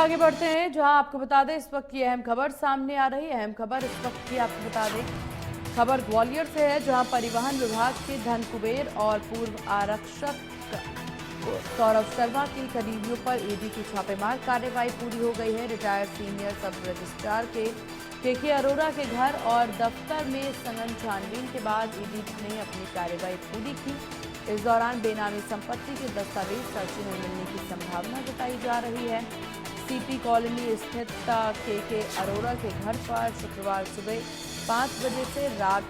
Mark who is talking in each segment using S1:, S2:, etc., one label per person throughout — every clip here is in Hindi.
S1: आगे बढ़ते हैं, जहां आपको बता दें इस वक्त की अहम खबर सामने आ रही है। अहम खबर इस वक्त की आपको बता दें, खबर ग्वालियर से है, जहां परिवहन विभाग के धन कुबेर और पूर्व आरक्षक सौरभ शर्मा की करीबियों पर ईडी की छापेमार कार्रवाई पूरी हो गई है। रिटायर्ड सीनियर सब रजिस्ट्रार के अरोरा के घर और दफ्तर में सघन छानबीन के बाद ईडी ने अपनी कार्रवाई पूरी की। इस दौरान बेनामी संपत्ति के दस्तावेज सर्चिंग में मिलने की संभावना जताई जा रही है। सीपी कॉलोनी स्थित के अरोरा के घर पर शुक्रवार सुबह 5 बजे से रात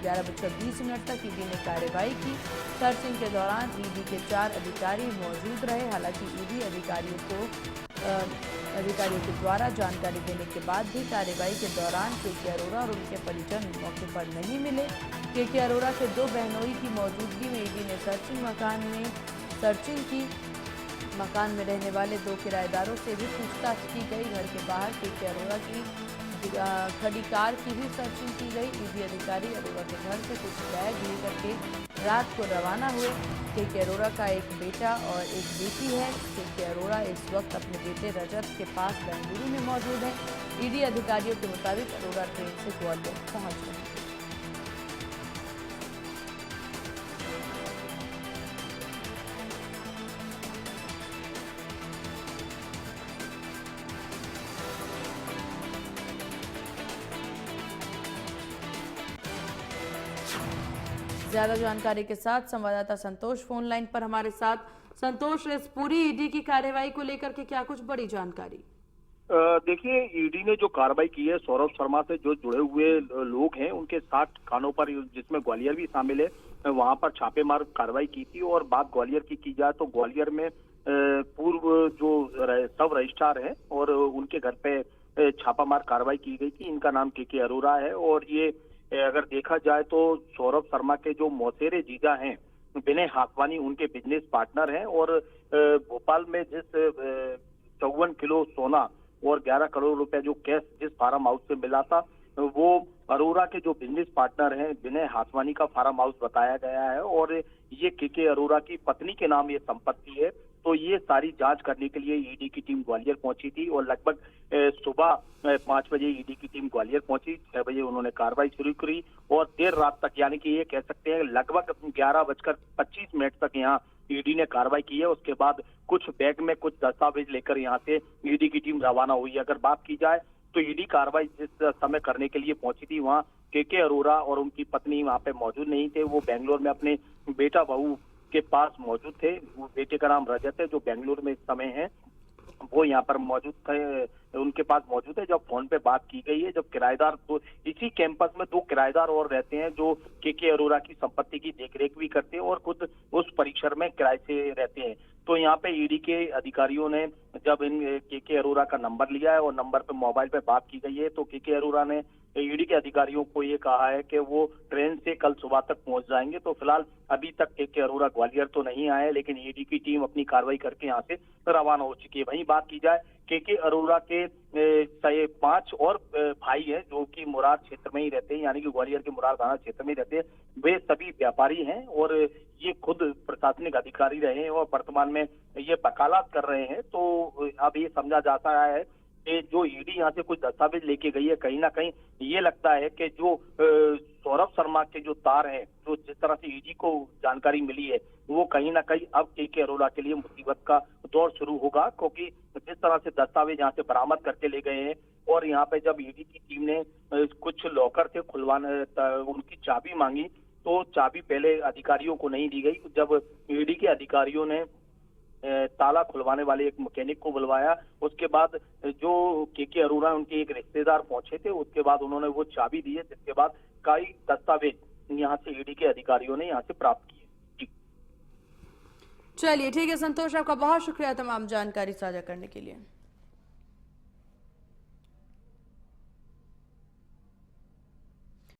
S1: 11:20 तक ईडी ने कार्रवाई की। सर्चिंग के दौरान ईडी के 4 अधिकारी मौजूद रहे। हालांकि ईडी अधिकारियों के द्वारा जानकारी देने के बाद भी कार्रवाई के दौरान के अरोरा और उनके परिजन मौके पर नहीं मिले। के अरोरा के 2 बहनोई की मौजूदगी में ईडी ने सर्चिंग की। मकान में रहने वाले 2 किराएदारों से भी पूछताछ की गई। घर के बाहर के अरोरा की खड़ी कार की भी सर्चिंग की गई। ईडी अधिकारी अरोरा के घर से कुछ बैग लेकर के रात को रवाना हुए। के अरोरा का एक बेटा और एक बेटी है। के अरोरा इस वक्त अपने बेटे रजत के पास बेंगलुरु में मौजूद है। ईडी अधिकारियों के मुताबिक अरोरा ट्रेन से ग्वालियर पहुंच रहे हैं। ज्यादा जानकारी के साथ संवाददाता संतोष फोन लाइन पर हमारे साथ। संतोष, इस पूरी ईडी की कार्रवाई को लेकर के क्या कुछ बड़ी जानकारी?
S2: देखिए, ईडी ने जो कार्रवाई की है, सौरभ शर्मा से जो जुड़े हुए लोग हैं उनके 60 खानों पर, जिसमें ग्वालियर भी शामिल है, वहां पर छापेमार कार्रवाई की थी। और बात ग्वालियर की जाए तो ग्वालियर में पूर्व जो सब रजिस्ट्रार हैं और उनके घर पे छापामार कार्रवाई की गई थी। इनका नाम के अरोरा है। और ये अगर देखा जाए तो सौरभ शर्मा के जो मौसेरे जीजा हैं विनय हाथवानी उनके बिजनेस पार्टनर हैं। और भोपाल में जिस 54 किलो सोना और 11 करोड़ रुपए जो कैश जिस फार्म हाउस से मिला था, वो अरोरा के जो बिजनेस पार्टनर हैं विनय हाथवानी का फार्म हाउस बताया गया है। और ये के अरोरा की पत्नी के नाम ये संपत्ति है। तो ये सारी जांच करने के लिए ईडी की टीम ग्वालियर पहुंची थी। और लगभग सुबह 5 बजे ईडी की टीम ग्वालियर पहुंची। 6 बजे उन्होंने कार्रवाई शुरू करी और देर रात तक, यानी कि ये कह सकते हैं लगभग 11:25 तक यहाँ ईडी ने कार्रवाई की है। उसके बाद कुछ बैग में कुछ दस्तावेज लेकर यहाँ से ईडी की टीम रवाना हुई। अगर बात की जाए तो ईडी कार्रवाई जिस समय करने के लिए पहुंची थी, वहाँ के अरोरा और उनकी पत्नी वहाँ पे मौजूद नहीं थे। वो बेंगलोर में अपने बेटा बहू के पास मौजूद थे। वो बेटे का नाम रजत है, जो बेंगलुरु में इस समय है, वो यहाँ पर मौजूद थे, उनके पास मौजूद है। जब फोन पे बात की गई है, जब किराएदार, तो इसी कैंपस में 2 किराएदार और रहते हैं जो के अरोरा की संपत्ति की देखरेख भी करते हैं और खुद उस परिसर में किराए से रहते हैं। तो यहाँ पे ईडी के अधिकारियों ने जब इन के अरोरा का नंबर लिया है और नंबर पे मोबाइल पे बात की गई है, तो के अरोरा ने ईडी के अधिकारियों को ये कहा है कि वो ट्रेन से कल सुबह तक पहुंच जाएंगे। तो फिलहाल अभी तक के अरोरा ग्वालियर तो नहीं आए, लेकिन ईडी की टीम अपनी कार्रवाई करके यहाँ से रवाना हो चुकी है। वहीं बात की जाए के अरोरा के 5 और भाई हैं जो कि मुरार क्षेत्र में ही रहते हैं, यानी कि ग्वालियर के मुरार थाना क्षेत्र में ही रहते हैं। वे सभी व्यापारी हैं और ये खुद प्रशासनिक अधिकारी रहे हैं और वर्तमान में ये वकालत कर रहे हैं। तो अब ये समझा जाता है कि जो ईडी यहाँ से कुछ दस्तावेज लेके गई है, कहीं ना कहीं ये लगता है कि जो सौरभ शर्मा के जो तार हैं, जो जिस तरह से ईडी को जानकारी मिली है, वो कहीं ना कहीं अब के अरोरा के लिए मुसीबत का दौर शुरू होगा। क्योंकि जिस तरह से दस्तावेज यहाँ से बरामद करके ले गए हैं और यहाँ पे जब ईडी की टीम ने कुछ लॉकर से खुलवाने उनकी चाबी मांगी, तो चाबी पहले अधिकारियों को नहीं दी गई। जब ईडी के अधिकारियों ने ताला खुलवाने वाले एक मैकेनिक को बुलवाया, उसके बाद जो के अरोरा उनके एक रिश्तेदार पहुंचे थे, उसके बाद उन्होंने वो चाबी दी है, जिसके बाद कई दस्तावेज यहाँ से ईडी के अधिकारियों ने यहाँ से प्राप्त किए।
S1: चलिए ठीक है संतोष, आपका बहुत शुक्रिया तमाम जानकारी साझा करने के लिए।